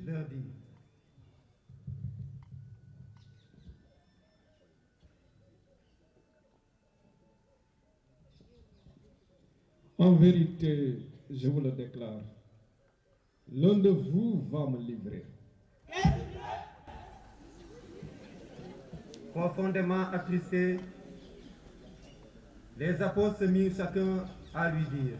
Lundi. En vérité, je vous le déclare, l'un de vous va me livrer. Profondément attristés, les apôtres se mirent chacun à lui dire: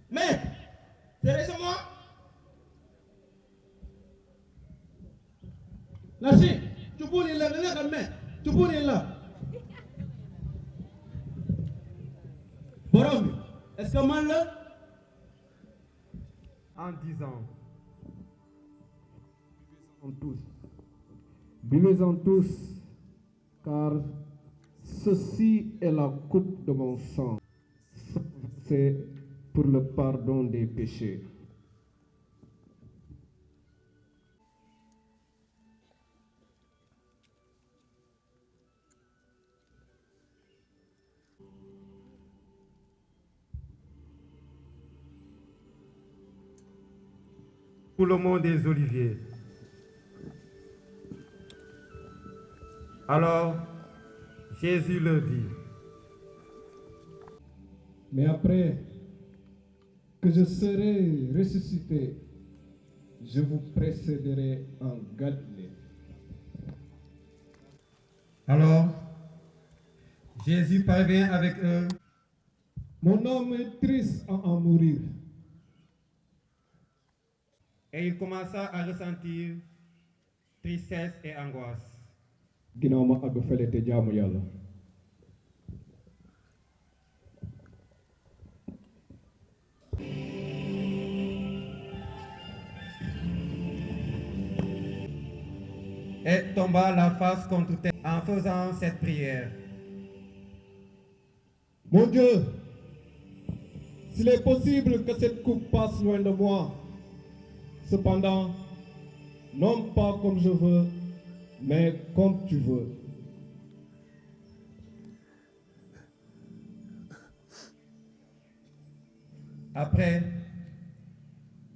Mais, c'est récemment. Nasi, tu peux lire là, tu peux lire là. Borom, est-ce que man là? En disant: Buvez-en tous, car ceci est la coupe de mon sang. C'est pour le pardon des péchés. Pour le mont des Oliviers. Alors, Jésus leur dit: Mais après que je serai ressuscité, je vous précéderai en Galilée. Alors, Jésus parvient avec eux. Mon âme est triste à en mourir. Et il commença à ressentir tristesse et angoisse. ginnaaw ma àgg fële te jaamu yàlla. Et tomba la face contre terre en faisant cette prière: Mon Dieu, s'il est possible que cette coupe passe loin de moi, cependant, non pas comme je veux, mais comme tu veux. Après,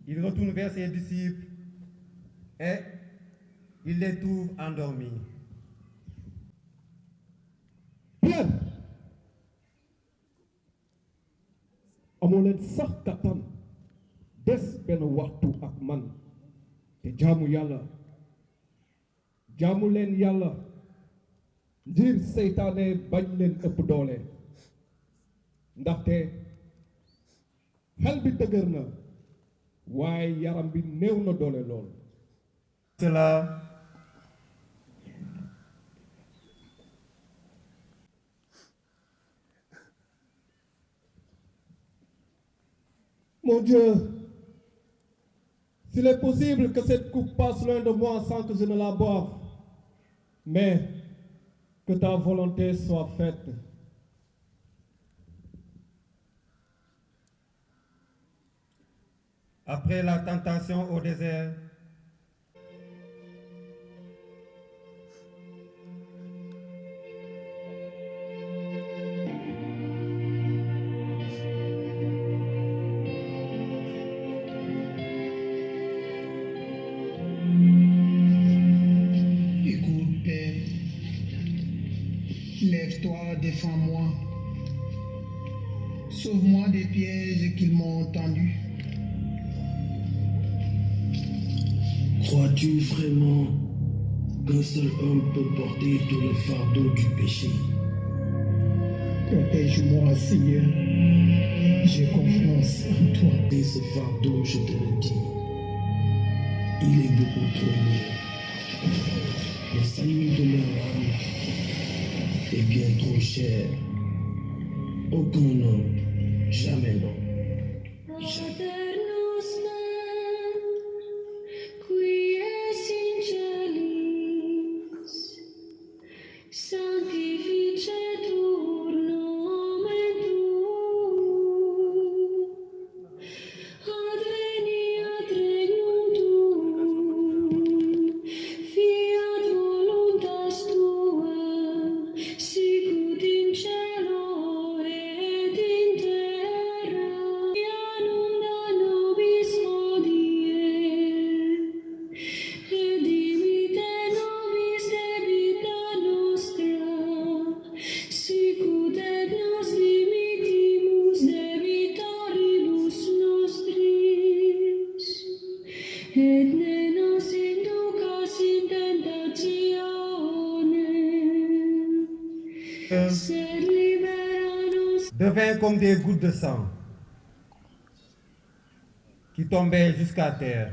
il retourne vers ses disciples et il les trouve endormis. Pierre, amoo leen sax kattan des benn waxtu ak man te jaamu yàlla jaamu leen yàlla ngir seytaane bañ leen ëpp doole ndaxte xel bi dëgër na waaye yaram bi néew na doole lool. Cela, Mon Dieu, s'il est possible que cette coupe passe loin de moi sans que je ne la boive, mais que ta volonté soit faite. après la tentation au désert, Écoute, Père, lève-toi, défends-moi. Sauve-moi des pièges qu'ils m'ont tendus. Crois-tu vraiment qu'un seul homme peut porter tout le fardeau du péché? Protège-moi, Seigneur. J'ai confiance en toi. Et ce fardeau, je te le dis, il est beaucoup trop lourd. Le salut de leur âme est bien trop cher. Aucun homme, jamais non. Paternus nam, qui es in celis, sanctificetur nomen tuum, adveniat regnum tuum, fiat voluntas tua, devint comme des gouttes de sang qui tombaient jusqu'à terre.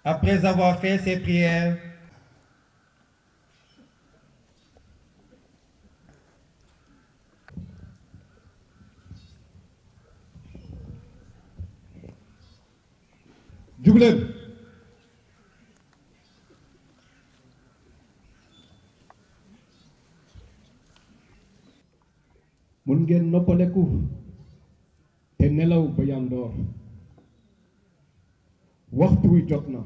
Après avoir fait ses prières, jugleen mun ngeen noppaleku te nelaw ba yandoor waxtu wi jot na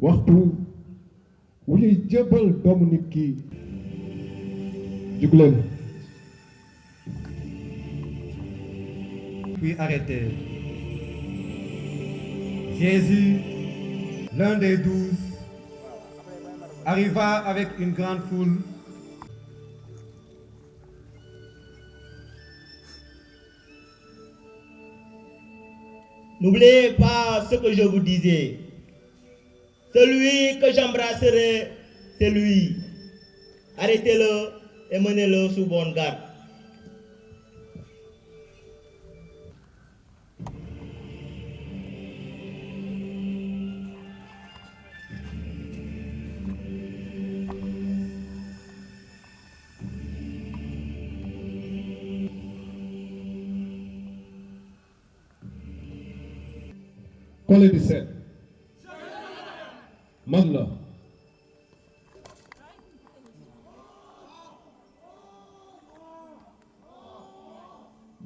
waxtu wu ñuy jébbal doomu nit ki jugleen puis arrêté. Jésus, l'un des 12, arriva avec une grande foule. N'oubliez pas ce que je vous disais. Celui que j'embrasserai, c'est lui. Arrêtez-le et menez-le sous bonne garde. Collé di seet man la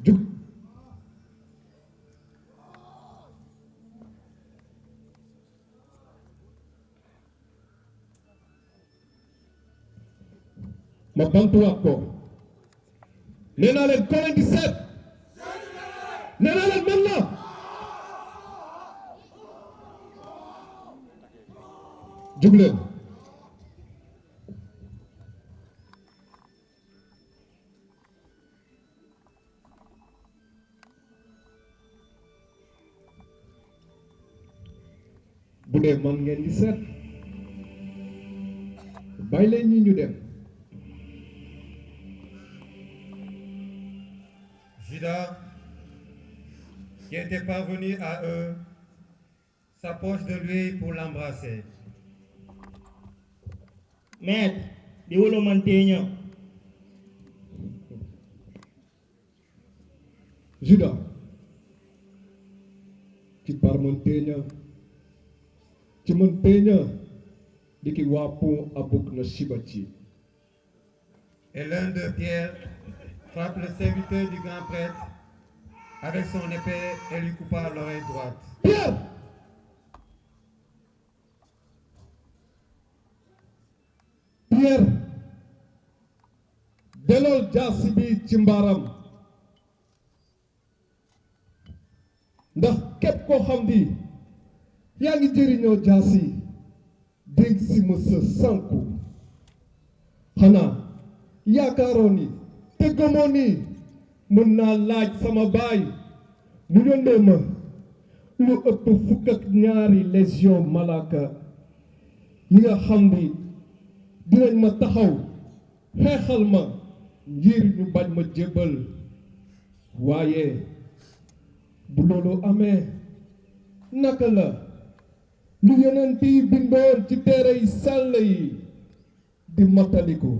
jug ma bantuwaat ko nee naa leen Collé di seet nee naa leen man la jugleen bu dee man ngeen di seet bàyyi leen ñi ñu dem. Judas, qui était parvenu à eux, s'approche de lui pour l'embrasser. Maître, di wolo manteño. Judas ci parmanteña ci manteña di ki wapu abuk na shibati. Et l'un de Pierre frappe le serviteur du grand prêtre avec son épée et lui coupa l'oreille droite. Pierre Pierre delol jaasi bi ci mbaaram ndax képp koo xam di yaa ngi jëriñoo jaasi dégg si ma sa sanku xanaa yaakaaroon ni te gëmoon ni mën naa laaj sama baay mu yónnee ma lu ëpp fukk ak ñaari légion malaaka yi nga xam ni dinañ ma taxaw xeexal ma ngir ñu bañ ma jébbal waaye bu loolu amee naka la lu yonent yi bindoon ci téere yi sàll yi di mataliku.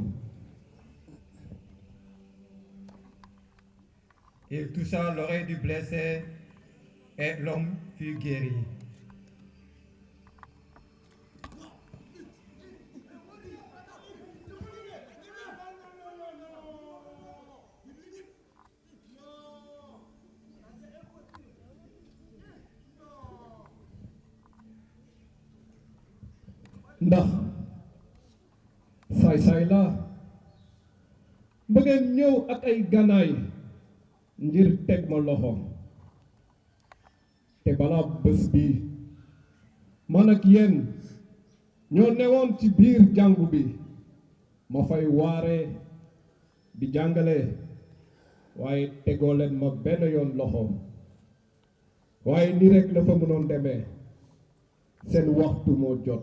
Il toucha l'oreille du blessé et l'homme fut guéri. ndax saay-saay la ba ngeen ñëw ak ay gànnaay ngir teg ma loxo te balaa bés bi man ak yéen ñoo newoon ci biir jàngu bi ma fay waare di jàngale waaye tegoo leen ma benn yoon loxo waaye ni rek la fa mënoon demee seen waxtu moo jot.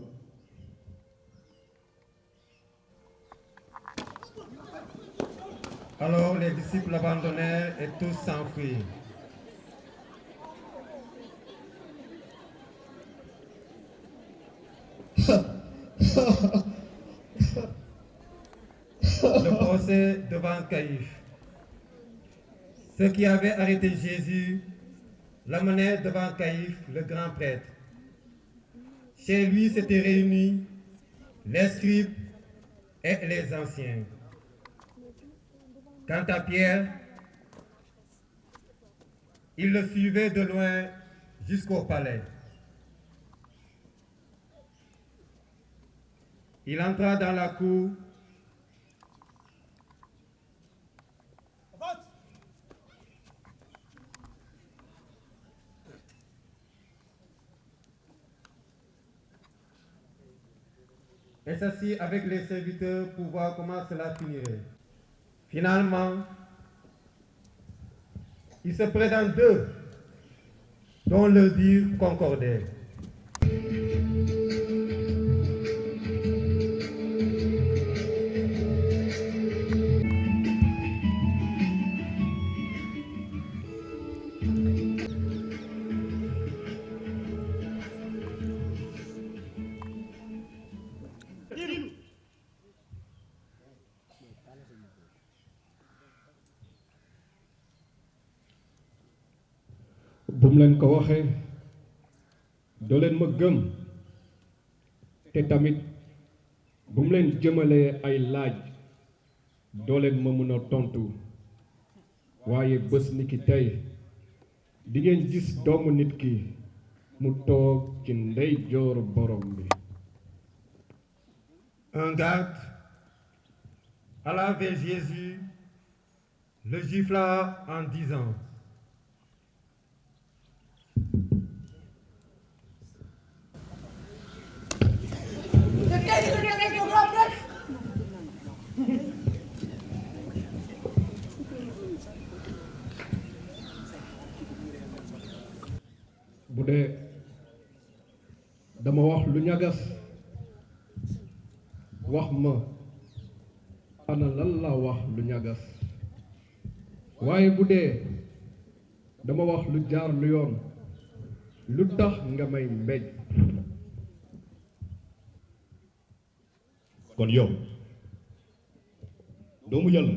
Alors les disciples abandonnèrent et tous s'enfuirent. Le procès devant Caïphe. Ceux qui avaient arrêté Jésus l'amenèrent devant Caïphe, le grand prêtre. Chez lui s'étaient réunis les scribes et les anciens. Quant à Pierre, il le suivait de loin jusqu'au palais. Il entra dans la cour. Et s'assit avec les serviteurs pour voir comment cela finirait. Finalement, il se présente d'eux, dont le dire concordait. bu mu leen ko waxee doo leen ma gëm te tamit bu mu leen jëmalee ay laaj doo leen ma mën a tontu waaye bés ni ki tey di ngeen gis doomu nit ki mu toog ci ndeyjooru borom bi. Un garde alla vers Jésus, le gifla en disant: bu dee dama wax lu ñagas wax ma ana lan la wax lu ñagas waaye bu dee dama wax lu jaar lu yoon lu tax nga may mbéj. kon yow doomu yàlla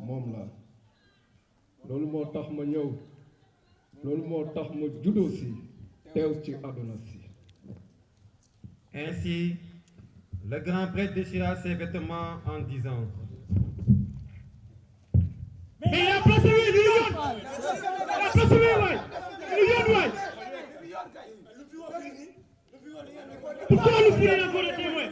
moom la loolu moo tax ma ñëw loolu moo tax ma juddoo si teew ci àdduna si. Ainsi, le grand prêtre déchira ses vêtements en disant: Mais la place est du yoon. La place est waay. Du yoon waay. Pourquoi nous prenons encore des témoins?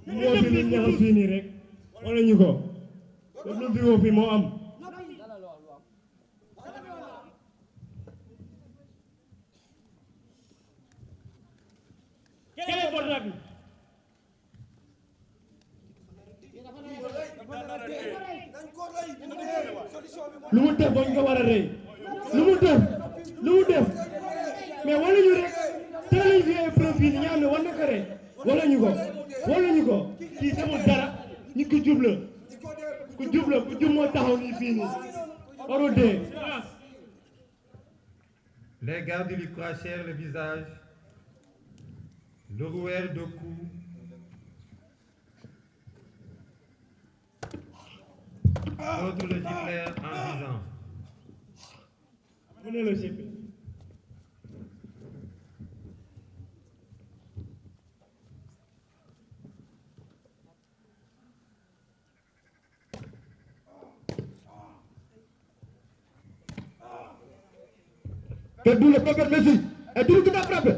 moo fi nit ñaxas fii nii rek wala ñu ko def lu fi woo fi moo am. Quel est votre avis? lu mu def ba ñu ko war a rey lu mu def mais wala ñu rek teel a fi ay preuve yi ñaam ne war na ko rey wala ñu ko kii demul dara ñu ko jub la ku jub moo taxaw nii fii nii warul dee. Les gardes lui crachèrent le visage, le rouèrent de coups, d'autres le giflèrent en disant: mu ne la chef bi Que d'où le prophète Messie et tout qui t'a frappé.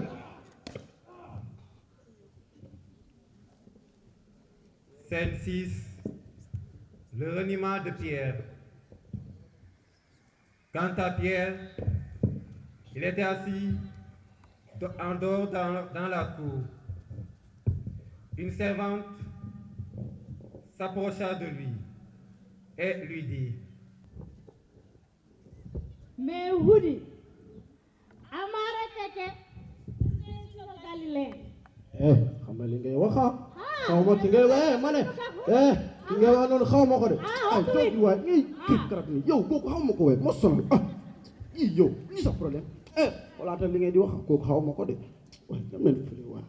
Scène 6, le reniement de Pierre. Quant à Pierre, il était assis en dehors dans la cour. Une servante s'approcha de lui et lui dit: Mais Houdi, Amara Keke, c'est le Galilée. xam nga li ngay wax xaw ma ki ngay waxee ma ne ki ngay wax noonu xaw ma ko de ay toog waay ñuy kii karab ni yow kooku xaw ma ko wee ma sonal yow li sa problème wala ta li ngay di wax kooku xaw ma ko de waaye dem leen fële waay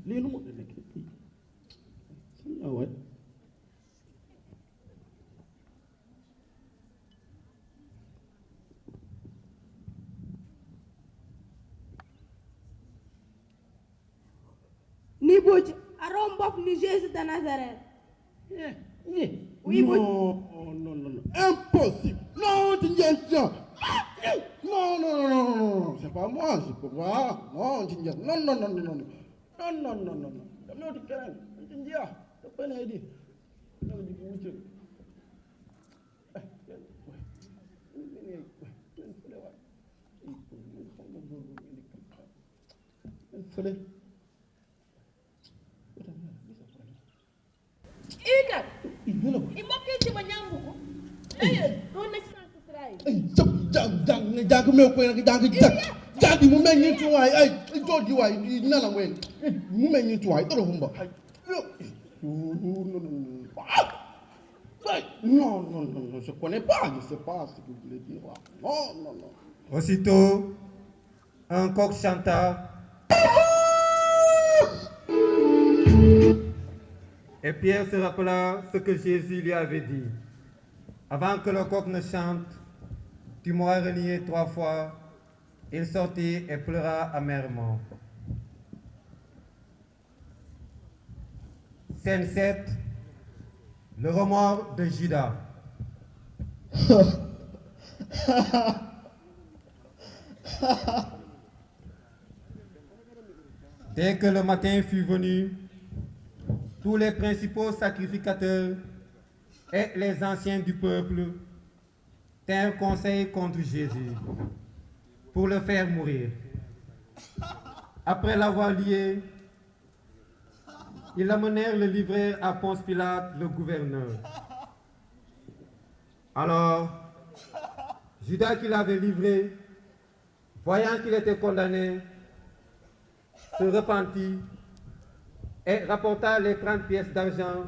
lii nu mu de nekk waay ni Bouch arom bopp ni Jésus de Nazareth. Oui, Bouch. Non, impossible. Non, tu n'y es pas. Non, c'est pas moi, je peux pas. Non, tu n'y es pas. Non. Non, tu calmes. Tu n'y es pas. Tu peux pas dire. Non, tu peux pas. Ikat. Ibokki ci ba ñambu ko. Do nekk sans tray. Jàng meew koy nag jàng mu mel ni tuwaay ay jooji waay nana wen mu mel ni tuwaay oro humba non, je connais pas, je sais pas ce que vous voulez dire là. Non. Aussitôt, un coq chanta. Et Pierre se rappela ce que Jésus lui avait dit. Avant que le coq ne chante, tu m'auras renié 3 fois. Il sortit et pleura amèrement. Scène 7, le remords de Judas. Dès que le matin fut venu, tous les principaux sacrificateurs et les anciens du peuple tinrent conseil contre Jésus pour le faire mourir. Après l'avoir lié, ils l'amenèrent le livrer à Ponce Pilate, le gouverneur. Alors, Judas qui l'avait livré, voyant qu'il était condamné, se repentit et rapporta les 30 pièces d'argent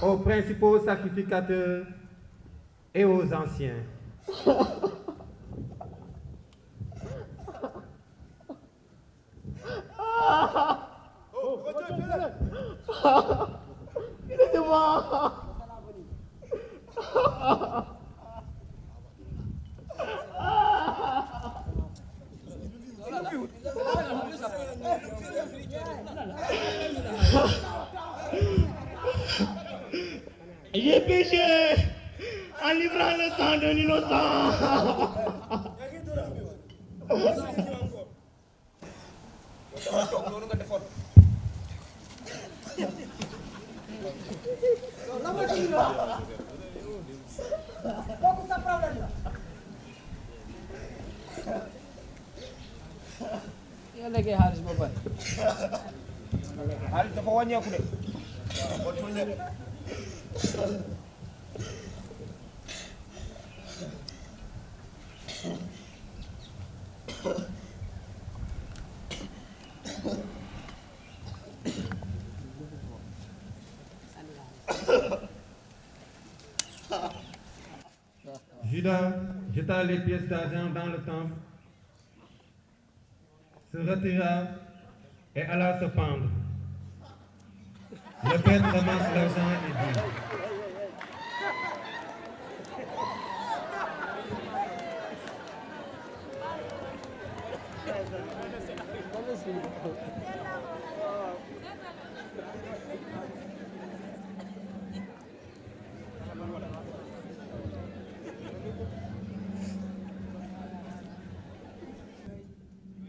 aux principaux sacrificateurs et aux anciens. J'ai péché en livrant le sang d'un innocent. Yang lagi harus beban. Harus terpawanya aku deh. Judas jeta les pièces d'argent dans le temple, se retira et alla se pendre. Le prêtre ramasse l'argent et dit: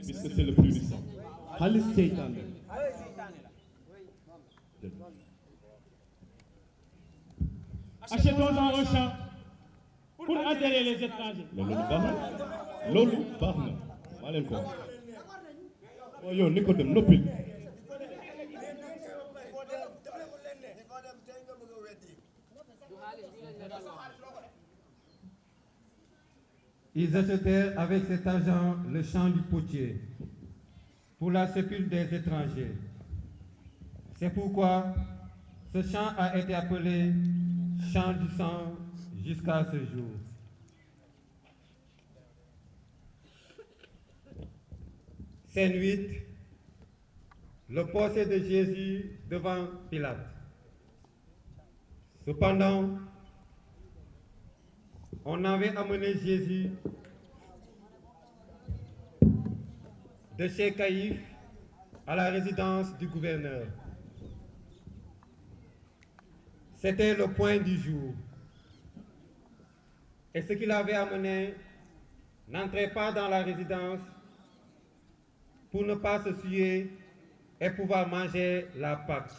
puisque c'est le plus puissant. Halis Seytan. Achetons-en un champ pour attirer les étrangers. Mais loolu baax na maa leen ko wax. Oh yow Nicodème noppil. Ils achetèrent avec cet argent le champ du potier pour la sépulture des étrangers. C'est pourquoi ce champ a été appelé champ du sang jusqu'à ce jour. Scène 8, le procès de Jésus devant Pilate. Cependant, on avait amené Jésus de chez Caïphe à la résidence du gouverneur. C'était le point du jour. Et ce qui l'avait amené n'entrait pas dans la résidence pour ne pas se souiller et pouvoir manger la Pâque.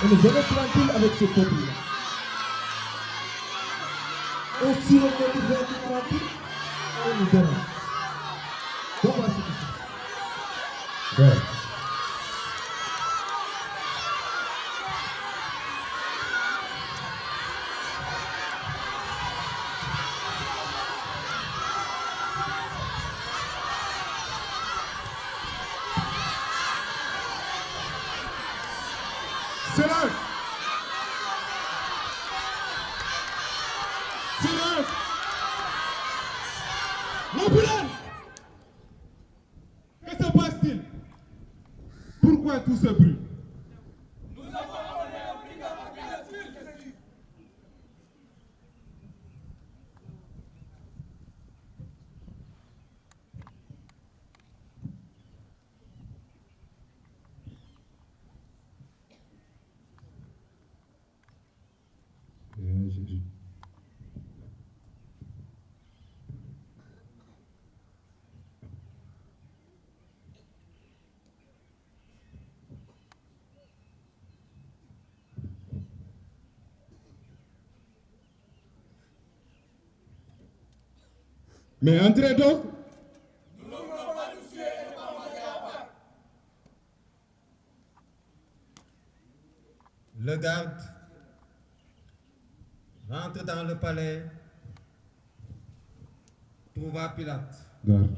On est jamais tranquille avec ce peuple-là. Et si on est toujours tranquille, on nous dérange. Donc voici tout ça. Silence! Silence! L'ambulance! Que se passe-t-il? Pourquoi tout ce bruit? Nous avons amené un brigade à Jésus. Jésus. Mais entrez donc. Nous ne voulons pas nous tuer et pas manger la Pâque. Le garde rentre dans le palais, trouva Pilate. Garde.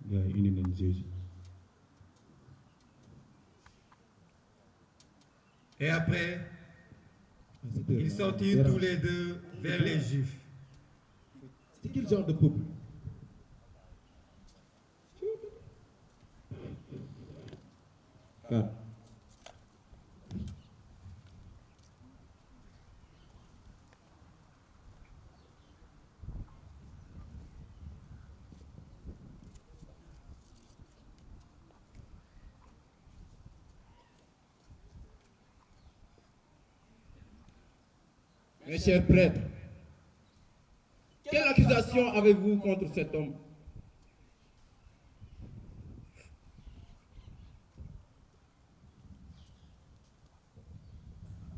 Gars yi indi nañ Jésus. Et après, ils sortirent tous les deux vers les Juifs. C'est quel genre de peuple? Garde. Mes chers prêtres, quelle accusation avez-vous contre cet homme?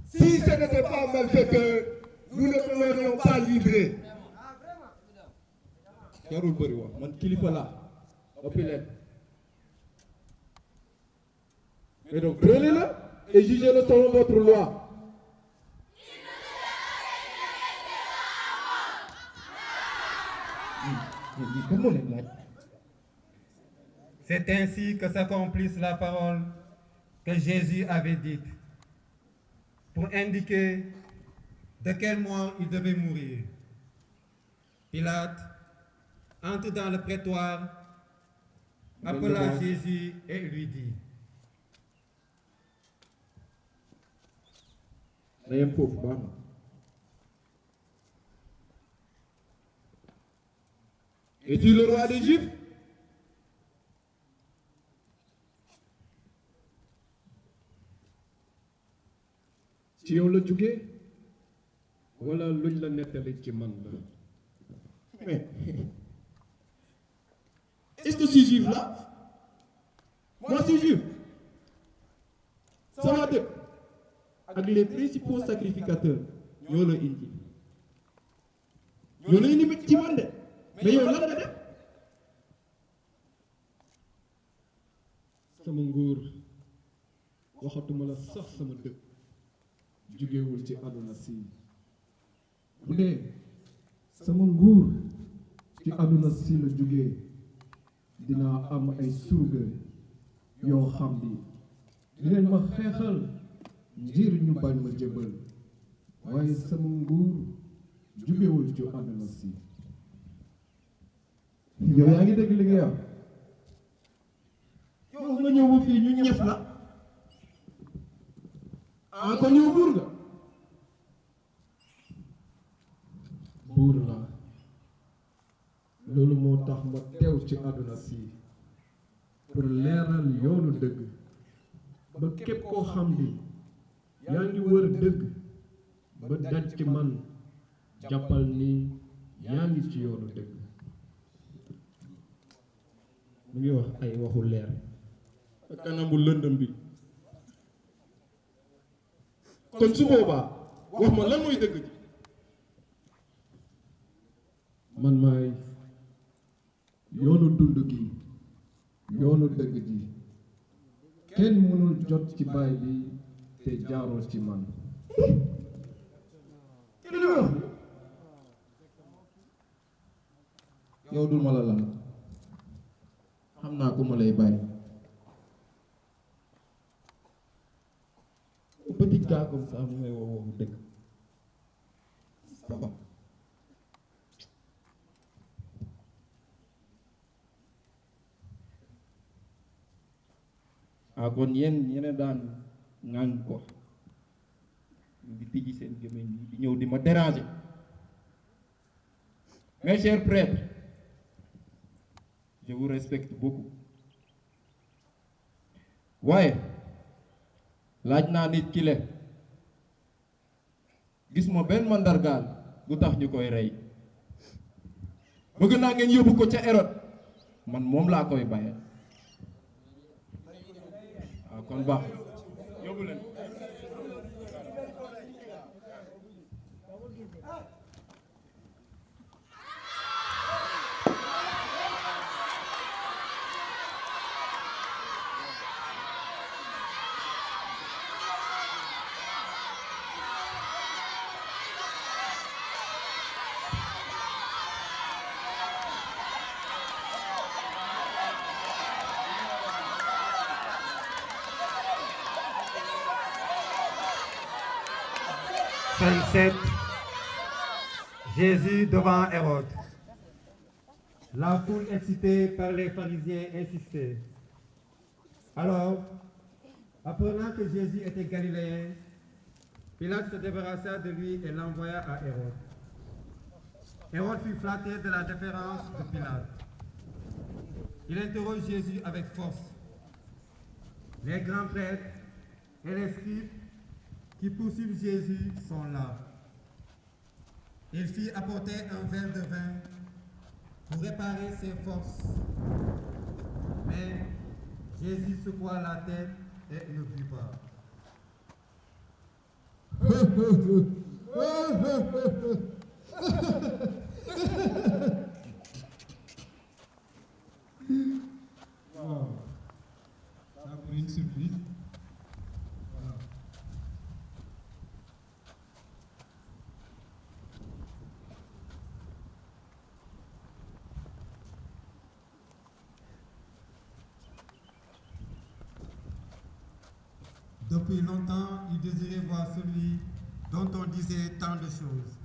Si ce n'était pas un malfaiteur, nous ne l'aurions pas livré. jarul bëri wax man kilifa laa ëppi leen. Mais donc prenez-le et jugez-le selon votre loi. C'est ainsi que s'accomplisse la parole que Jésus avait dite pour indiquer de quel mois il devait mourir. Pilate entre dans le prétoire, appela Jésus et lui dit: Es-tu le roi des Juifs? ci yow la jógee wala luñ la nettali ci man la. Mais est-ce que c'est juif là? Moi c'est juif. Sama dëkk ak les principaux sacrificateurs ñoo la indi. ñoo la indi ci man de mais yow lan nga def? sama nguur waxatuma la sax sama dëkk jugewul ci àdduna si bu dee sama nguur ci àdduna si la jógee dinaa am ay surga yoo xam ni dinañ ma xeexal ngir ñu bañ ma jëbal waaye sama nguur jugewul ci àdduna si. yow yaa ngi dégg li nga wax yow nga ñëw ba fii ñu ñëf la ah kon yow buur nga. buur la loolu moo tax ma teew ci àdduna si pour leeral yoonu dëgg ba képp koo xam ni yaa ngi wër dëgg ba daj ci man jàppal ni yaa ngi ci yoonu dëgg. mu ngi wax ay waxu leer ak kanamu lëndëm bi kon su boobaa wax ma lan mooy dëgg ji. man maay yoonu dund gi yoonu dëgg ji kenn mënul jot ci baay bi te jaaroo ci man. yow dul ma la lan xam naa ku ma lay bàyyi. petit gars comme ça mu may woo waxu dëgg. papa. ah kon yéen daan ŋaañ ko di tijji seen gémmiñ di ñëw di ma déranger. Mes chers prêtres, je vous respecte beaucoup waaye laaj naa nit ki le gis ma benn mandargaal bu tax ñu koy rey bëgg naa ngeen yóbbu ko ca Hérode man moom laa koy bàyyee. waaw kon baax yóbbu leen. Scène 7. Jésus devant Hérode. La foule excitée par les pharisiens insistait. Alors, apprenant que Jésus était galiléen, Pilate se débarrassa de lui et l'envoya à Hérode. Hérode fut flatté de la déférence de Pilate. Il interroge Jésus avec force. Les grands prêtres et les scribes qui poursuivent Jésus sont là. Il fit apporter un verre de vin pour réparer ses forces. Mais Jésus secoua la tête et ne but pas. Depuis longtemps, il désirait voir celui dont on disait tant de choses.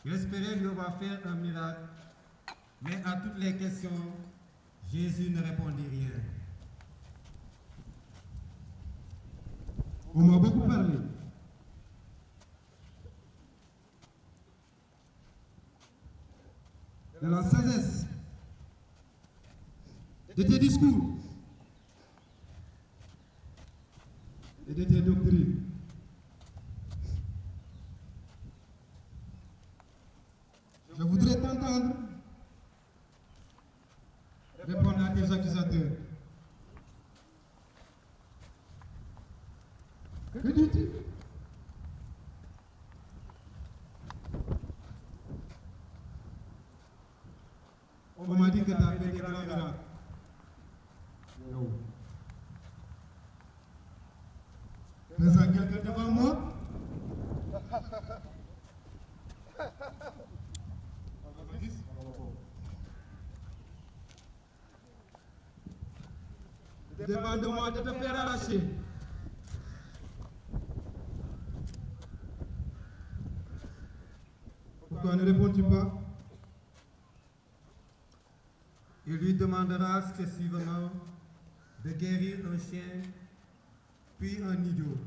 Il espérait lui avoir fait un miracle, mais à toutes les questions, Jésus ne répondit rien. On m'a beaucoup parlé. De la sagesse, de tes discours et de tes doctrines. Je voudrais t'entendre répondre à tes accusateurs. Que dis-tu? On m'a dit que tu as fait des grands miracles. Non. Présent quelqu'un devant moi? Demande-moi de te faire arracher. Pourquoi ne réponds-tu pas? Il lui demandera successivement de guérir un chien, puis un idiot.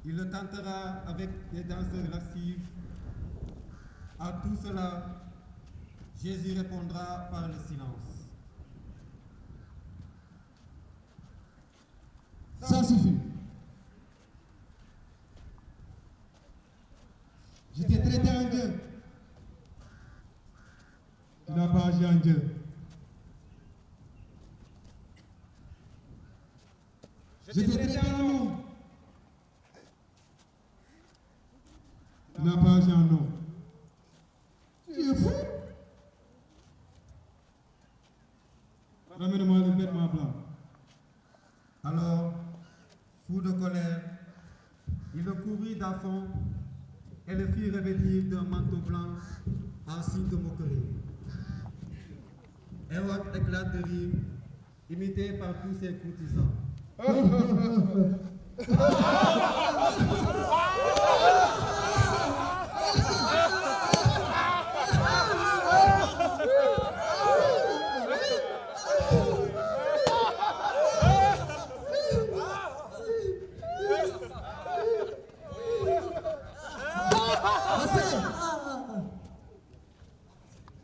Il le tentera avec des danseurs lascives. À tout cela, Jésus répondra par le silence. Ça suffit. Je t'ai traité en Dieu. Tu n'as pas agi en Dieu. Je t'ai traité en homme. Tu n'as pas agi en homme. Tu es fou. Ramène-moi le vêtement blanc. Alors, fou de colère, il le couvrit d'affront et le fit revêtir d'un manteau blanc en signe de moquerie. Hérode éclate de rire, imité par tous ses courtisans.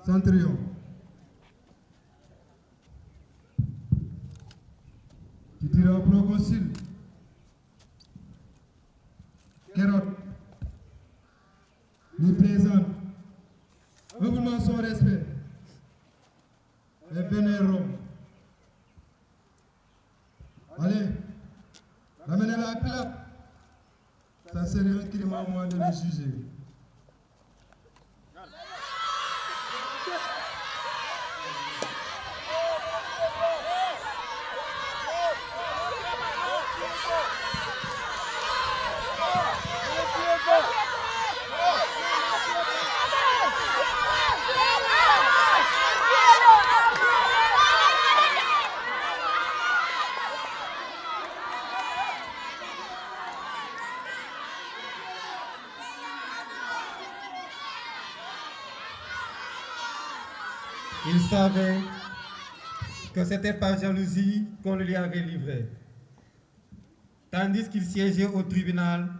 Centurion, tu diras au proconsul qu'Hérode lui présente humblement son respect et vénère Rome. Allez, ramenez-la à Pilate. Ça serait un crime à moi de le juger. Il savait que c'était par jalousie qu'on le lui avait livré. Tandis qu'il siégeait au tribunal,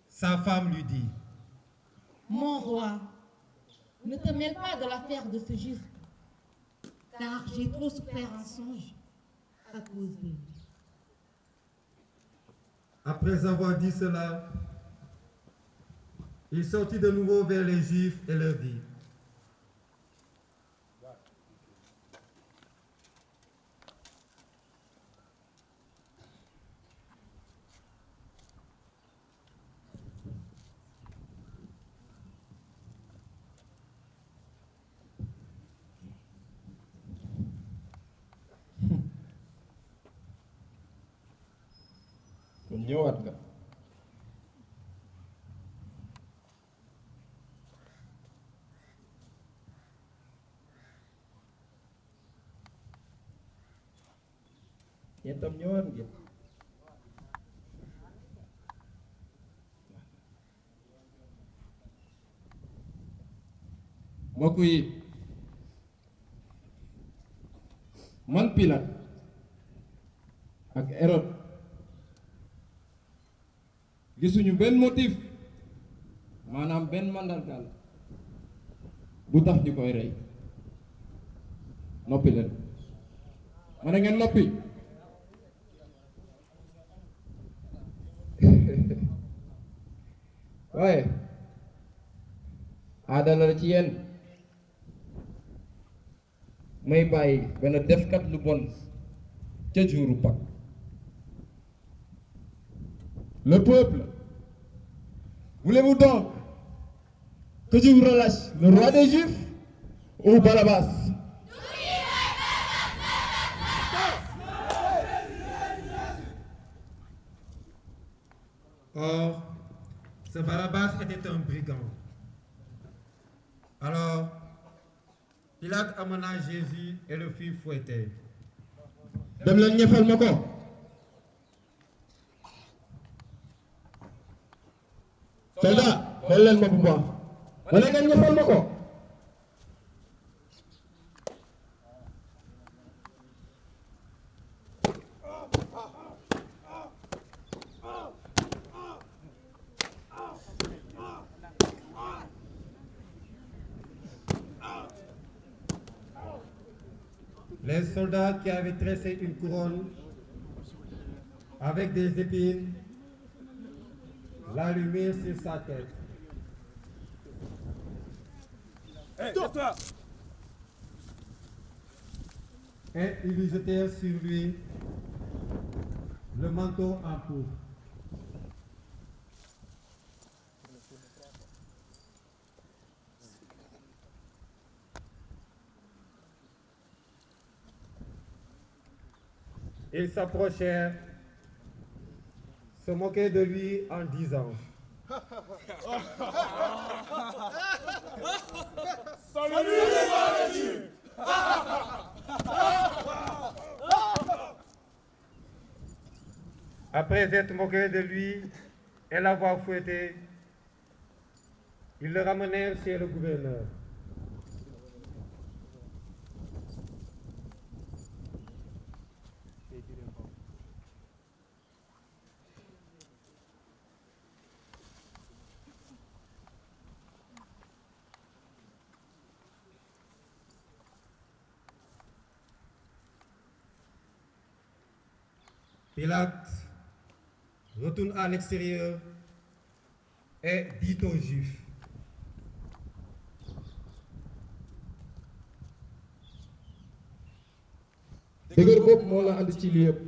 sa femme lui dit: Mon roi, ne te mêle pas de l'affaire de ce juste, car j'ai trop souffert en songe à cause de lui. Après avoir dit cela, il sortit de nouveau vers les Juifs et leur dit: kon ñëwaat nga. yéen tam ñëwaat ngeen. mbokk yi man Pilate ak Hérode gisuñu benn motif maanaam benn mandargaal bu tax ñu koy rey noppi leen ma ne ngeen noppi waaye aada la ci yéen may bàyyi benn defkat lu bon ca jouru Pâques. Le peuple, voulez-vous donc que je vous relâche le roi des Juifs ou Barabbas? Or, ce Barabbas était un brigand. Alors, Pilate amena Jésus et le fit fouetter. Dem leen ñëfal ma ko. Soldat, xool leen ma bu baax. Ma ne ngeen ñëfal ma ko. Les soldats qui avaient tressé une couronne avec des épines l'allumirent sur sa tête. Toi. Et ils lui jetèrent sur lui le manteau en pourpre. Ils s'approchèrent, se moquaient de lui en disant: Après être moqués de lui et l'avoir fouetté, ils le ramenèrent chez le gouverneur. Pilate retourne à l'extérieur et dit aux Juifs: dëgër bopp moo la andi ci lii yëpp.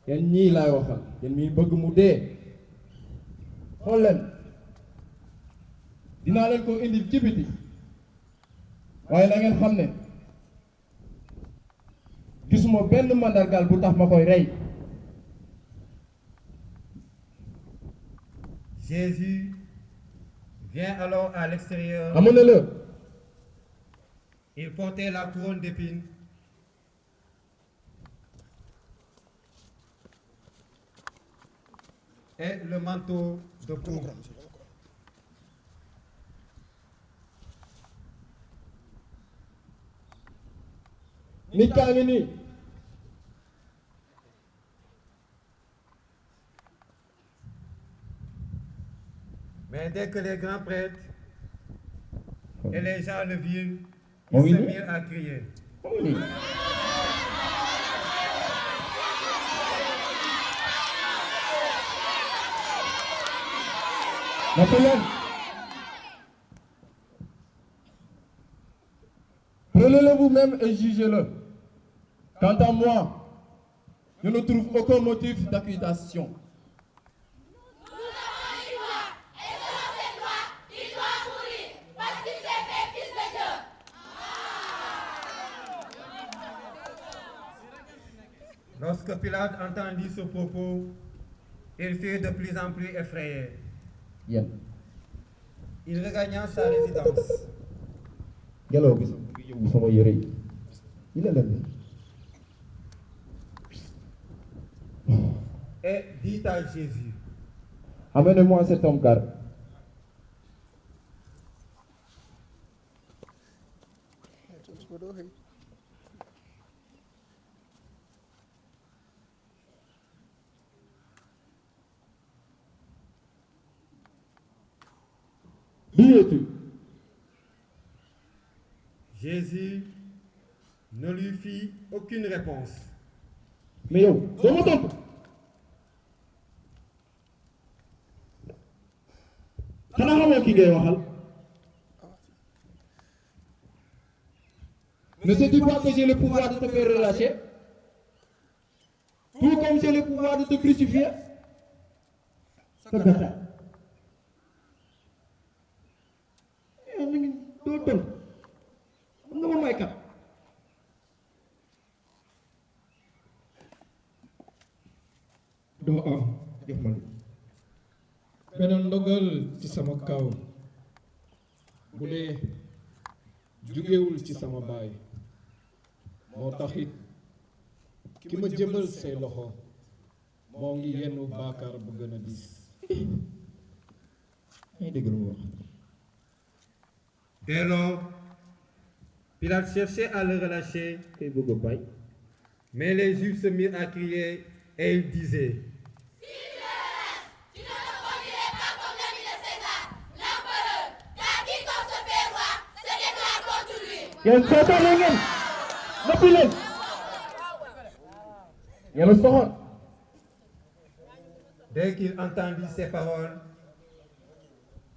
yéen ñii laay waxal yéen ñii bëgg mu dee xool leen dinaa leen ko indil ci biti waaye na ngeen xam ne gisuma benn mandargaal bu tax ma koy rey. Jésus vient alors à l'extérieur. Amenez-le. Il portait la couronne d'épines et le manteau de pourpre. nit kaa ngi nii. Mais dès que les grands prêtres et les gens le virent, Oh ils oui. se mirent à crier. Oui. Napoléon. Prenez-le vous-même et jugez-le. Quant à moi, je ne trouve aucun motif d'accusation. Lorsque Pilate entendit ce propos, il fut de plus en plus effrayé. Yéen. Il regagna sa résidence. ngelaw bi sax yóbbu sama yére yi. il est là. et dit à Jésus, amenez-moi cet homme car D'où es-tu? Jésus ne lui fit aucune réponse. Mais yow doo ma tontu. xanaa xamoo ki ngay waxal. Ne sais-tu pas que j'ai le pouvoir de te faire relâcher? Tout comme j'ai le pouvoir de te crucifier. Sa gàttaay. doo tontu. xam nga ma may kat. doo am jox ma li. beneen ndogal ci sama kaw bu dee jugewul ci sama baay moo taxit ki ma jëbal say loxo moo ngi yenn baakaar bu gën a diis. ay dégg lu mu wax. Dès lors, Pilate cherchait à le relâcher, mais les Juifs se mirent à crier et ils disaient, yéen seetaane ngeen noppi leen yéen a soxor. Dès qu'il entendit ces paroles,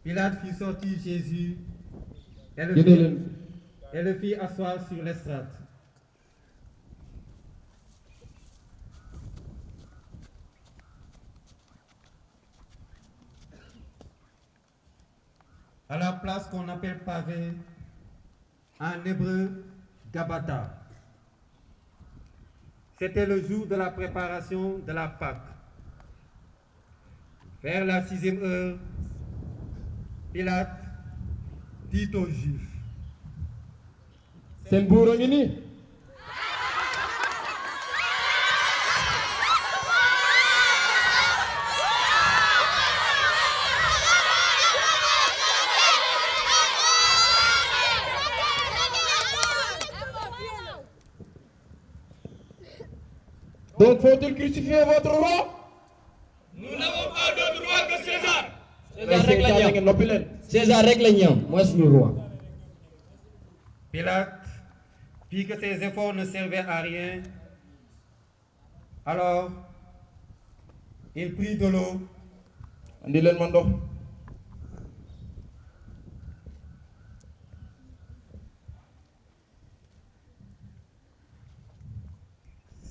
Pilate fit sortir Jésus et le fit asseoir sur l'estrade. À la place qu'on appelle pavé, en hébreu, Gabata. C'était le jour de la préparation de la Pâque. Vers la 6e heure, Pilate dit aux Juifs, seen buur a ngi nii. Donc faut-il crucifier votre roi? Nous n'avons pas d'autre roi que César. César rek la ñu am noppi leen. César rek la ñu am mooy suñu roi. Pilate vit que ses efforts ne servaient à rien. Alors, il prit de l'eau. Andi leen ma ndox.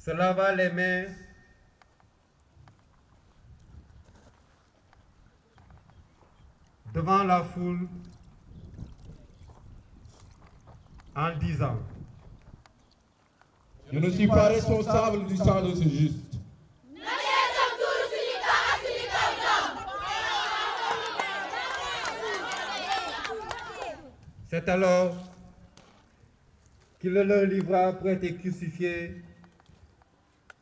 Se lava les mains devant la foule en disant, Je ne suis pas responsable du sang de ce juste. C'est alors qu'il le leur livra pour être crucifié.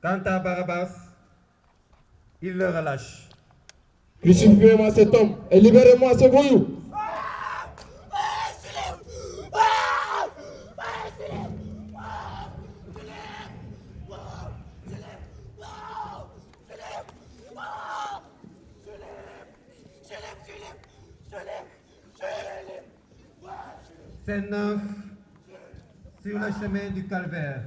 Quant à Barabbas, il le relâche. Crucifiez-moi cet homme et libérez-moi ce voyou. C'est neuf sur le chemin du calvaire.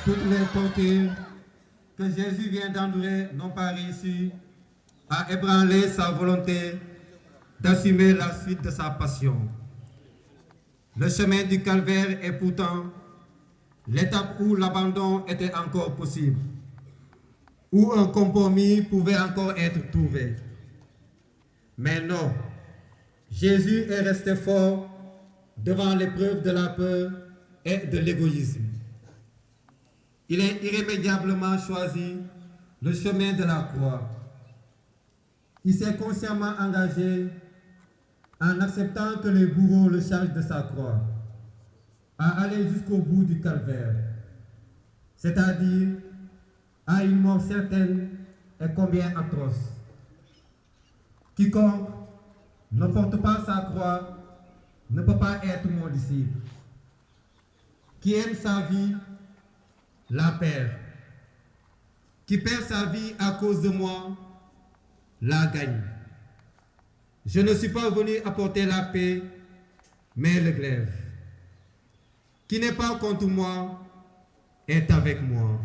toutes les tortures que Jésus vient d'endurer n'ont pas réussi à ébranler sa volonté d'assumer la suite de sa passion. Le chemin du calvaire est pourtant l'étape où l'abandon était encore possible, où un compromis pouvait encore être trouvé. Mais non, Jésus est resté fort devant l'épreuve de la peur et de l'égoïsme. Il a irrémédiablement choisi le chemin de la croix. Il s'est consciemment engagé en acceptant que les bourreaux le chargent de sa croix, à aller jusqu'au bout du calvaire, c'est-à-dire à une mort certaine et combien atroce. Quiconque ne porte pas sa croix ne peut pas être mon disciple. Qui aime sa vie, la perd. Qui perd sa vie à cause de moi, la gagne. Je ne suis pas venu apporter la paix, mais le glaive. Qui n'est pas contre moi est avec moi.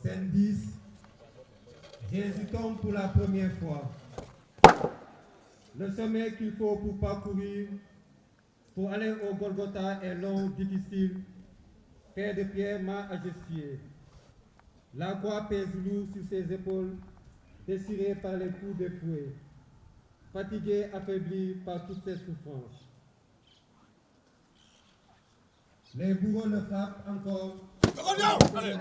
Scène 10. Jésus tombe pour la première fois. Le chemin qu'il faut pour parcourir, pour aller au Golgotha est long, difficile, fait de pierre majestueux. La croix pèse lourd sur ses épaules, déchiré par les coups de fouet, fatigué, affaibli par toutes ses souffrances. Les bourreaux le frappent encore. Allez.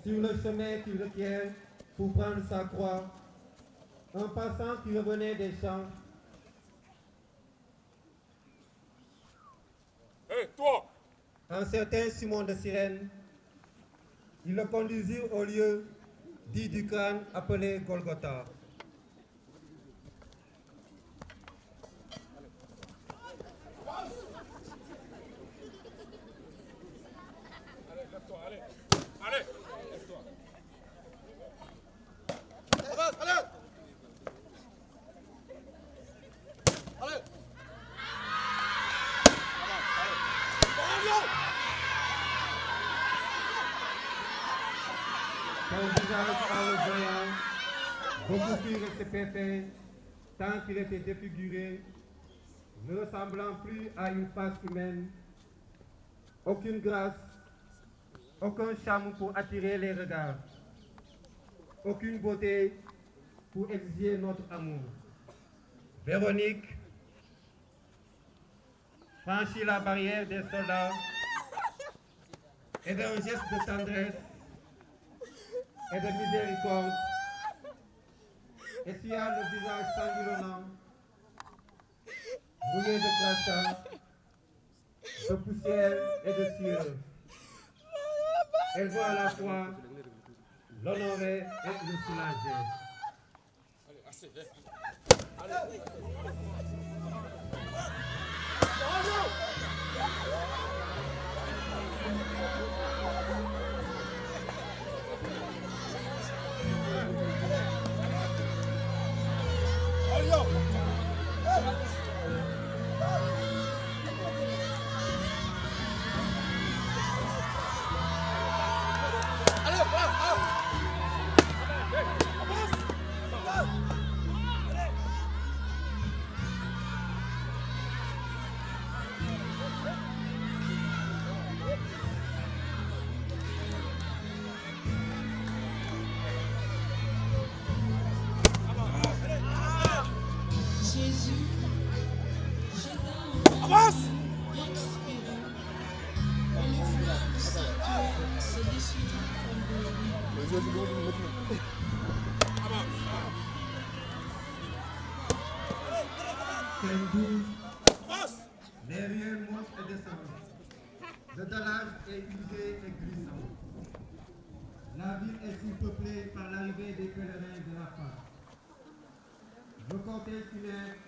Sur le chemin qu'il requiert pour prendre sa croix, un passant qui revenait des champs. Hé, toi! Un certain Simon de Cyrène, il le conduisit au lieu dit du crâne appelé Golgotha. Allez, lève-toi, allez! Allez! Lève-toi! Allez! Allez! Son visage halodoyant, beaucoup plus resté tant qu'il était défiguré, ne ressemblant plus à une face humaine, aucune grâce, aucun charme pour attirer les regards, aucune beauté pour exiger notre amour. Véronique, franchit la barrière des soldats et d'un geste de tendresse et de miséricorde, essuya le visage sanguinolent, mouillé de crachat, de poussière et de sueur. Elle voit à la fois l'honorer et le soulager. Allez, assez. Jésus, avance! Les rieux montent et descendent. Le dallage est usé et glissant. La ville est surpeuplée par l'arrivée des pèlerins de la Pâque. Le cortège funèbre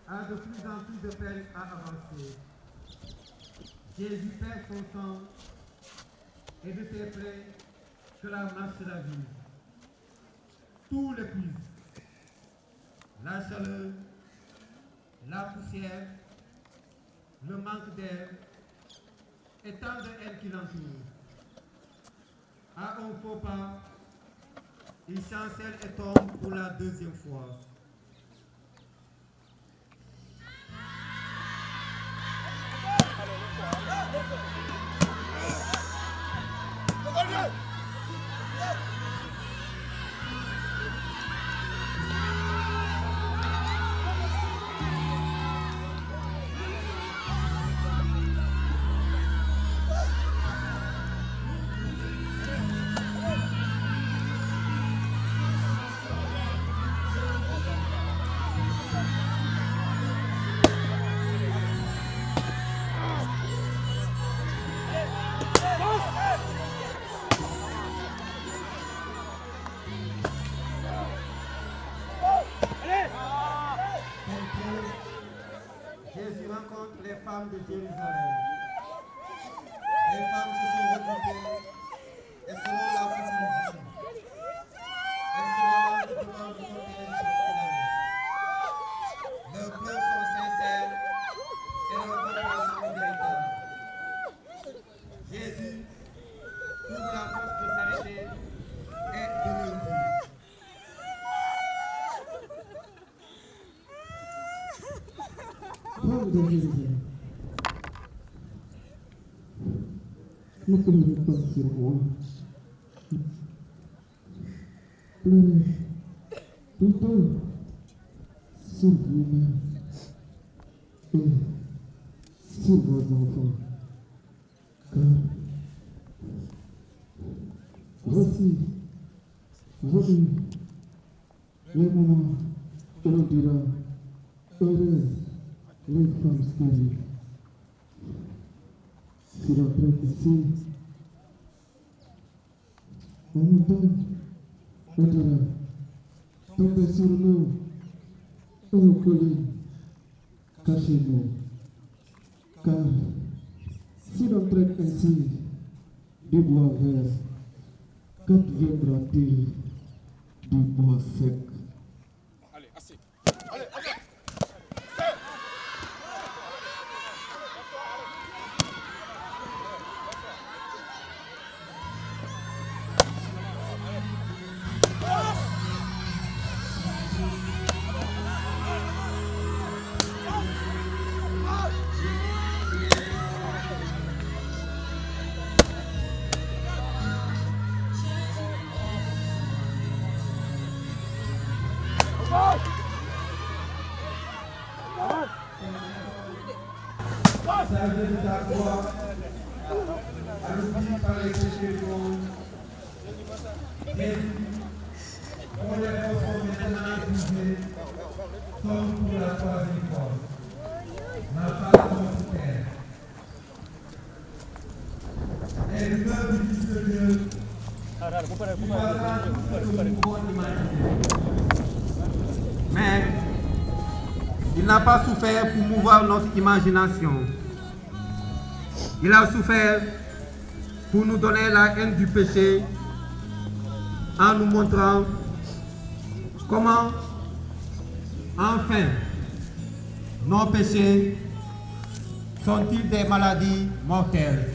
a de plus en plus de peine à avancer. Jésus perd son sang et de ses plaies que la marche ravise. Tout l'épuise. La chaleur, la poussière, le manque d'air et tant de haine qui l'entoure. À un faux pas, il chancelle et tombe pour la deuxième fois. Jésus rencontre les femmes de Jérusalem. Les femmes se sont regroupées et selon la coutume juive, elles se rendent devant le cortège funèbre. Leurs pleurs sont sincères et leurs compassion véritable. Jésus trouve la force de s'arrêter et de leur dire: Femme de Jérusalem, ne pleurez pas sur moi. Pleurez plutôt sur vous-même et sur vos enfants. Car voici venus les moments où l'on dira heureuses les femmes stériles. Sur la traite ici, la montagne dira tombez sur nous, aux collines, cachez-nous. Car si l'on traite ainsi du bois vert, qu'adviendra-t-il du bois sec? Allez, assez. Allez, allez. chargé de ta croix, alourdi par les péchés du monde, Jésus, dont les morts sont maintenant épuisés, tombe pour la troisième fois. N'a pas notre Père. Et l'humeur du Fils de Dieu, qui va rendre tout ce que nous pouvons imaginer. Mais il n'a pas souffert pour mouvoir notre imagination. Il a souffert pour nous donner la haine du péché en nous montrant comment, enfin, nos péchés sont-ils des maladies mortelles.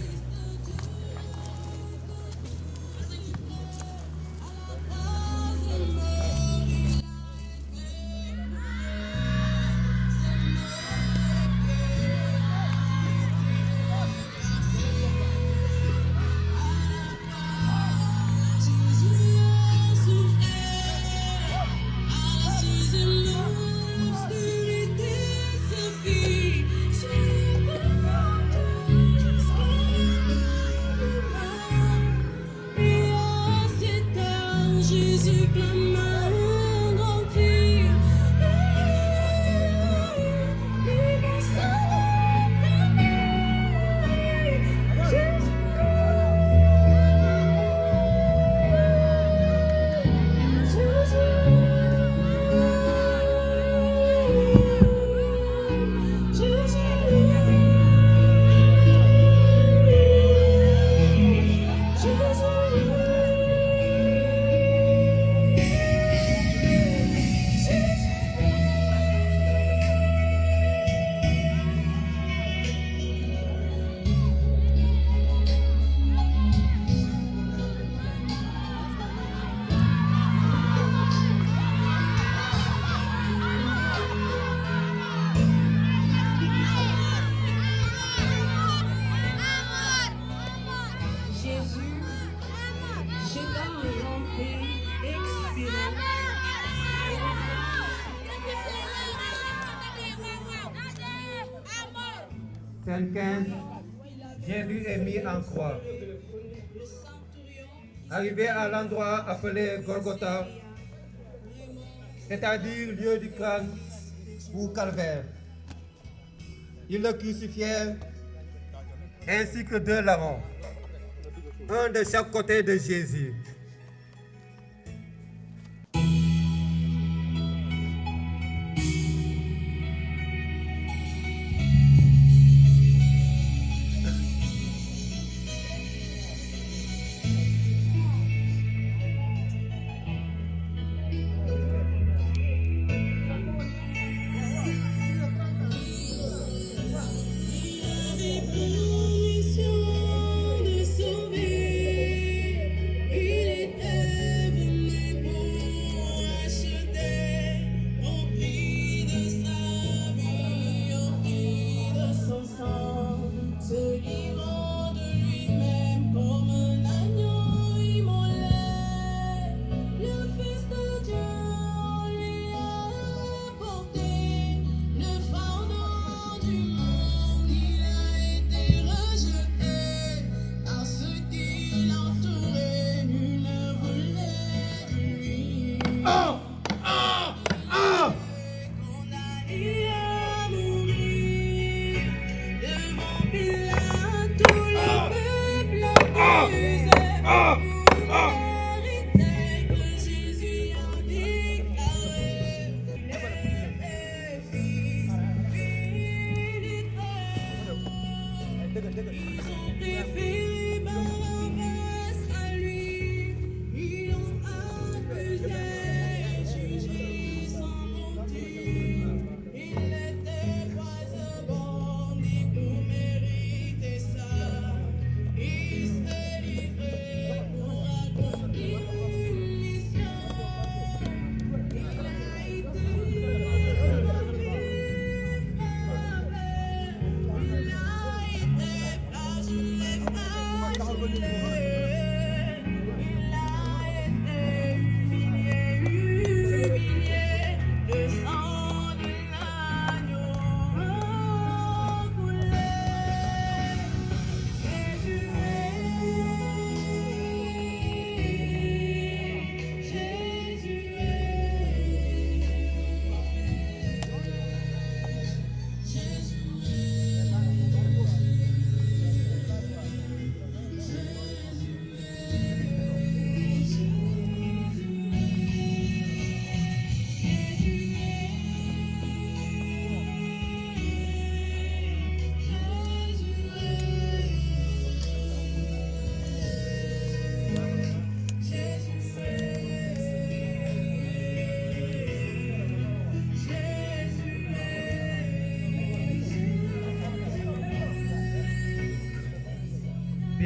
Scène 15, Jésus est mis en croix. Arrivé à l'endroit appelé Golgotha, c'est-à-dire lieu du crâne ou calvaire, ils le crucifièrent ainsi que 2 larrons, un de chaque côté de Jésus.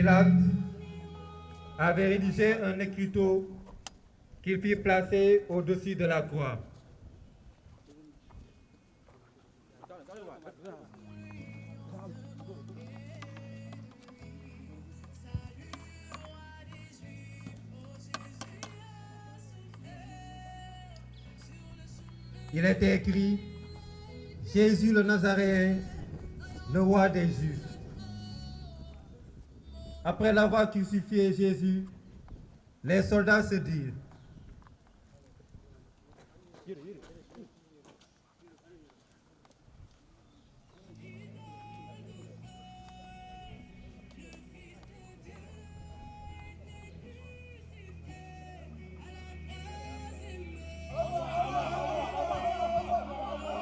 Pilate avait rédigé un écriteau qu'il fit placer au-dessus de la croix. Il était écrit: Jésus le Nazaréen, le roi des Juifs. Après l'avoir crucifié, Jésus, les soldats se dirent: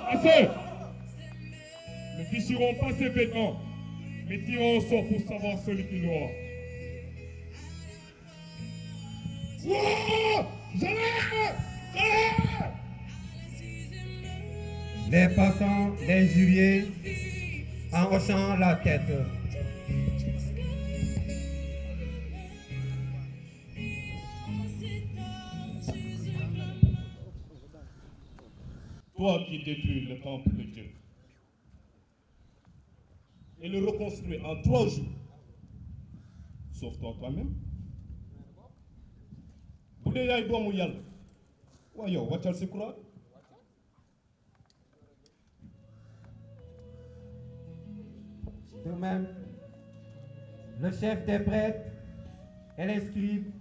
Assez! Ne ficherons pas ses vêtements, mais tirons au sort pour savoir celui qui l'aura. Les passants l'injuriaient en hochant la tête. Toi qui détruis le temple de Dieu et le reconstruis en 3 jours, sauve-toi toi-même. Bu dee yaay doomu yàlla waaye yow wàccal si croix. De même, le chef des prêtres et les scribes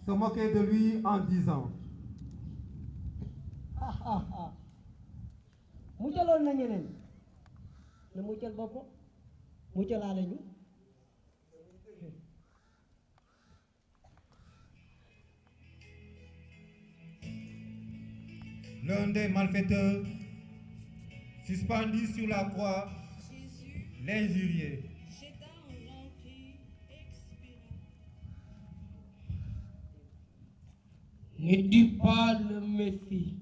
se moquaient de lui en disant: muccaloon na ñeneen na muccal boppam muccalaale ñu. L'un des malfaiteurs, suspendu sur la croix, l'injuriait. Ne dis pas le Messie.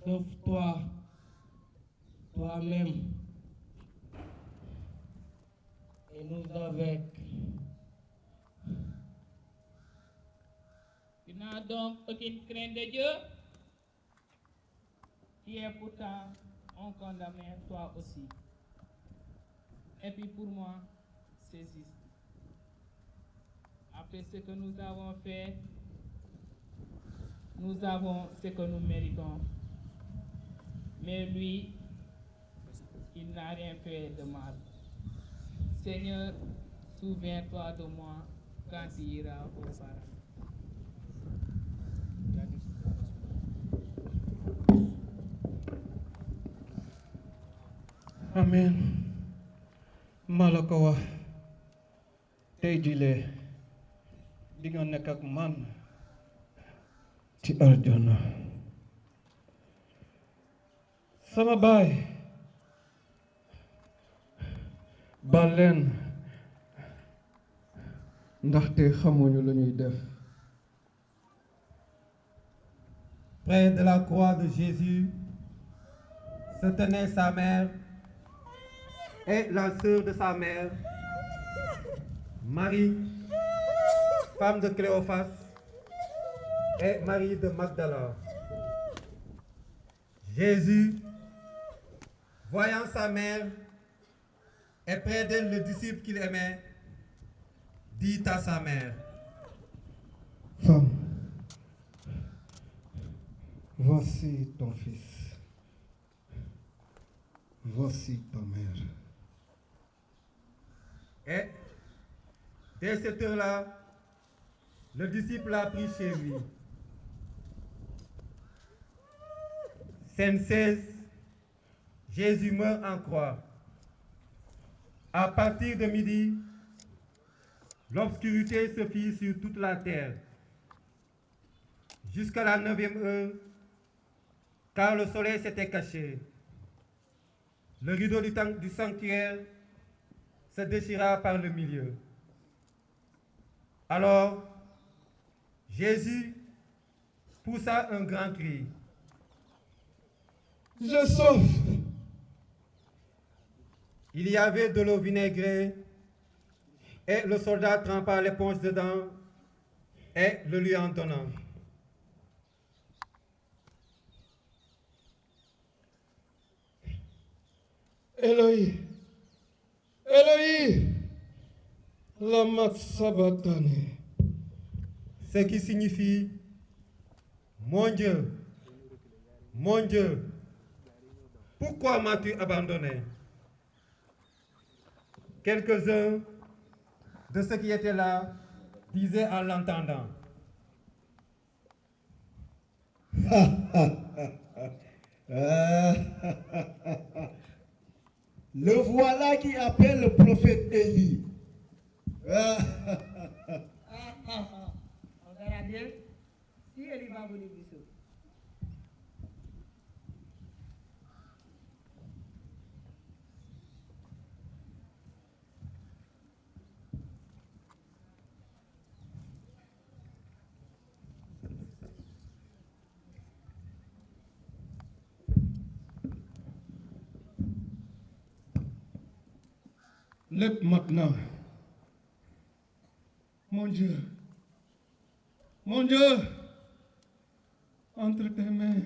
Sauve-toi, toi-même, et nous avec. Tu n'as donc aucune crainte de Dieu, qui est pourtant un condamné, toi aussi. Et puis pour moi, c'est juste. Après ce que nous avons fait, nous avons ce que nous méritons. Mais lui, il n'a rien fait de mal. Seigneur, souviens-toi de moi quand tu iras au paradis. Amen. Malakawa tey jile di nga nekk ak man ci aljana. Sama baay baal leen ndaxte xamuñu lu ñuy def. Près de la croix de Jésus se tenait sa mère et la sœur de sa mère, Marie, femme de Cléophas, et Marie de Magdala. Jésus, voyant sa mère et près d'elle le disciple qu'il aimait, dit à sa mère: Femme, voici ton fils. Voici ta mère. Et dès cette heure-là, le disciple l'a pris chez lui. Scène 16, Jésus meurt en croix. À partir de midi, l'obscurité se fit sur toute la terre. Jusqu'à la 9e heure, car le soleil s'était caché. Le rideau du sanctuaire se déchira par le milieu. Alors, Jésus poussa un grand cri: Je sauve. Il y avait de l'eau vinaigrée et le soldat trempa l'éponge dedans et le lui en donna. Eloi, Eloi, lama sabachthani. Ce qui signifie mon Dieu, pourquoi m'as-tu abandonné? Quelques-uns de ceux qui étaient là disaient en l'entendant. Le voilà qui appelle le prophète Élie. On verra bien si Élie va venir d'ici. Lépp maintenant. Mon Dieu, entre tes mains,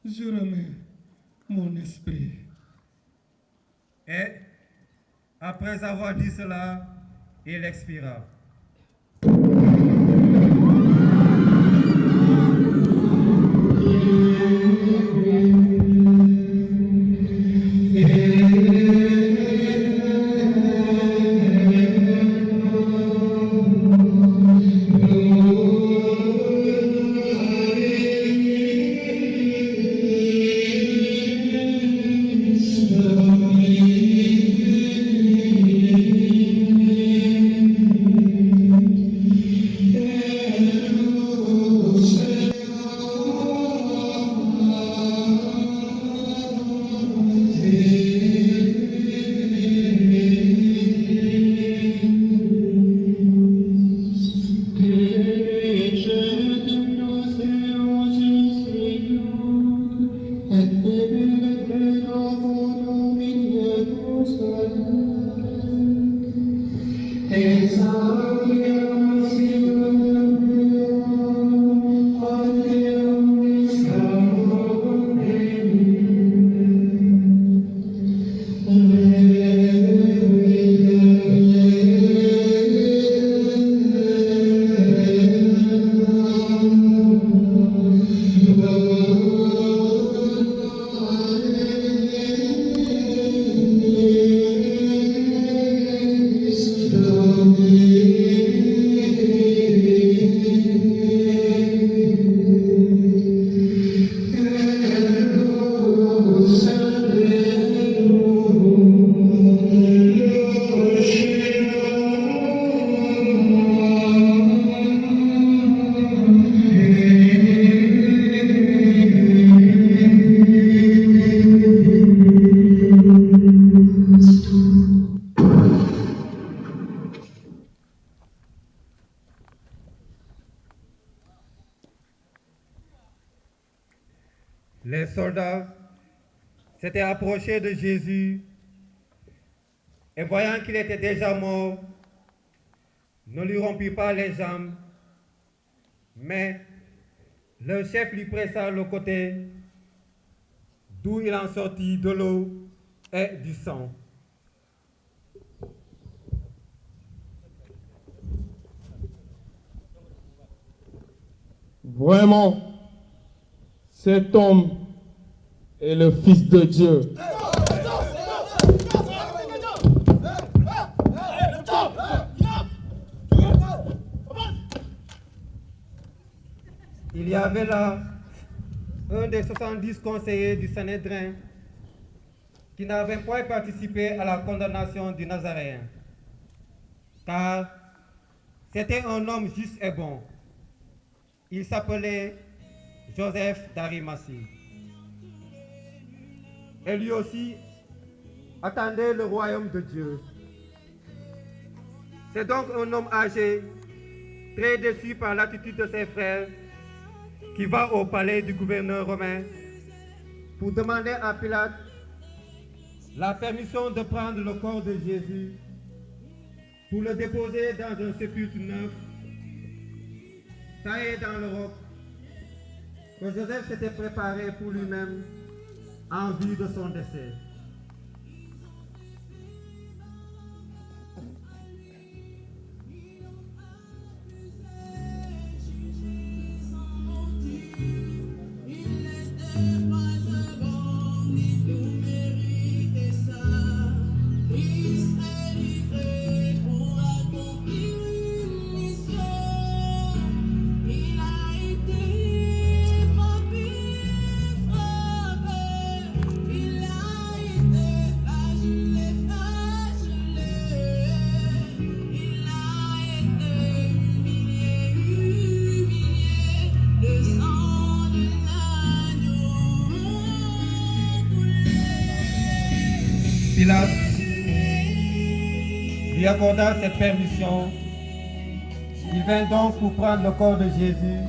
je remets mon esprit. Et après avoir dit cela, il expira. Les soldats s'étaient approchés de Jésus et voyant qu'il était déjà mort, ne lui rompirent pas les jambes, mais le chef lui pressa le côté, d'où il en sortit de l'eau et du sang. Vraiment, cet homme est le Fils de Dieu. Il y avait là un des 70 conseillers du Sanhédrin qui n'avait point participé à la condamnation du Nazaréen, car c'était un homme juste et bon. Il s'appelait Joseph d'Arimathie. Et lui aussi attendait le royaume de Dieu. C'est donc un homme âgé, très déçu par l'attitude de ses frères, qui va au palais du gouverneur romain pour demander à Pilate la permission de prendre le corps de Jésus pour le déposer dans un sépulcre neuf, taillé dans le roc, que Joseph s'était préparé pour lui-même en vue de son décès. Pilate lui accorda cette permission. Il vint donc pour prendre le corps de Jésus.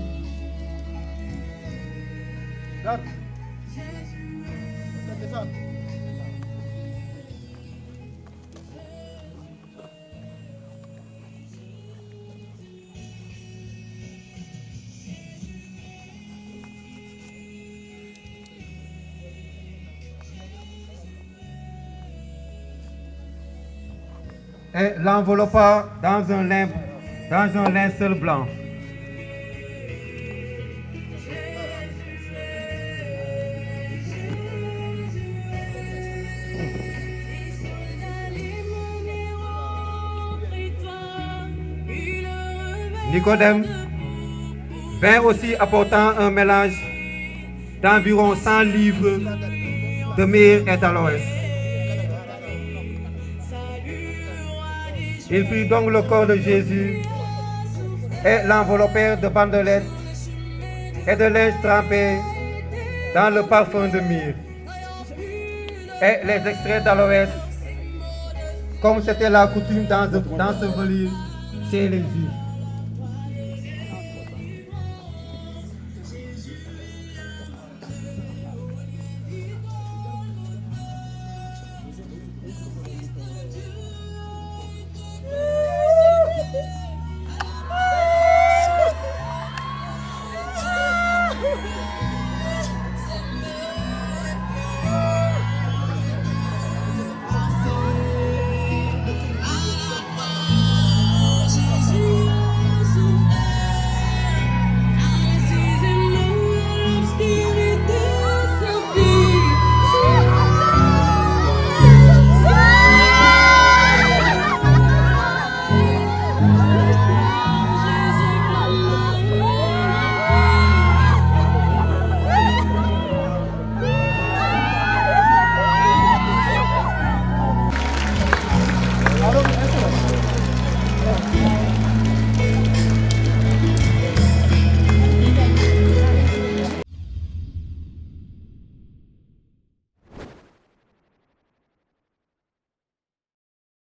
Et l'enveloppa dans un linceul blanc. Nicodème vint aussi apportant un mélange d'environ 100 livres de myrrhe et d'aloès. Ils prirent donc le corps de Jésus et l'enveloppèrent de bandelettes et de linge trempé dans le parfum de myrrhe et les extraits d'aloès, comme c'était la coutume d'ensevelir chez les Juifs.